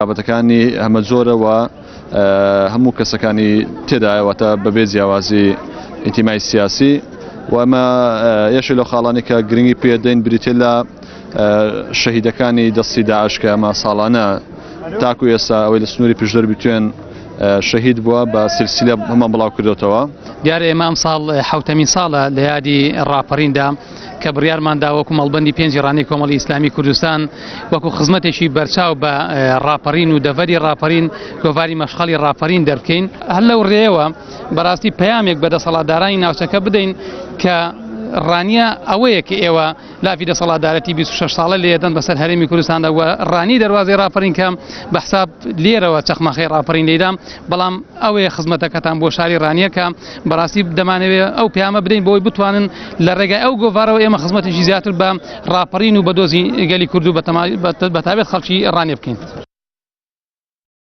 بابەتەکانی هەمە جۆرەوە هەموو کەسەکانی تێدایەوەتە بەبێ جیاوازی ئینتیمای سیاسی و ئەمە یەشێ لەو خاڵانی کە گرنگی پێدەین بریتێ لە شەهیدەکانی دەستی داعش کە ئەمە ساڵانە تاکو ئێستا ئەوەی لە سنووری پشدەربی توێن شەهید بووە بە سلسلە هەمان بڵاو کردوتەوە. دیارە ئێمە ئەم ساڵ حوتەمین ساڵە لە یادی ڕاپەڕیندا کە بڕیارماندا وەکو مەڵبەندی پێنجی ڕانی کۆمەڵی ئیسلامی کوردستان وەکو خزمەتێکی بەرچاو بە ڕاپەڕین و دەڤەری ڕاپەڕین گۆڤاری مەشخەڵی ڕاپەڕین دەربکەین. هەر لەو ڕێەوە بەڕاستی پەیامێک بە دەسەڵاتدارانی ناوچەکە بدەین کە ڕانیە ئەوەیە کە ئێوە لافی دەسەڵاتدارەتی 26 ساڵە لێدەن بەسەر هەرێمی کوردستاندا و ڕانی دەواازی ڕاپەڕین کەم بە حساب لێرەوە چەخمەخەی ڕاپەڕین لێدام، بەڵام ئەوەیە خزمەتەکەتان بۆ شاری ڕانیەکە بەڕاستی دەمانەوێت ئەو پەیامە بدەین بۆی بتوانن لە ڕێگای ئەو گۆڤارەوە ئێمە خزمەتێکی زیاتر بە ڕاپەڕین و بە دۆزی گەلی کورد و بەتابێت خەڵکی ڕانیە بکەین.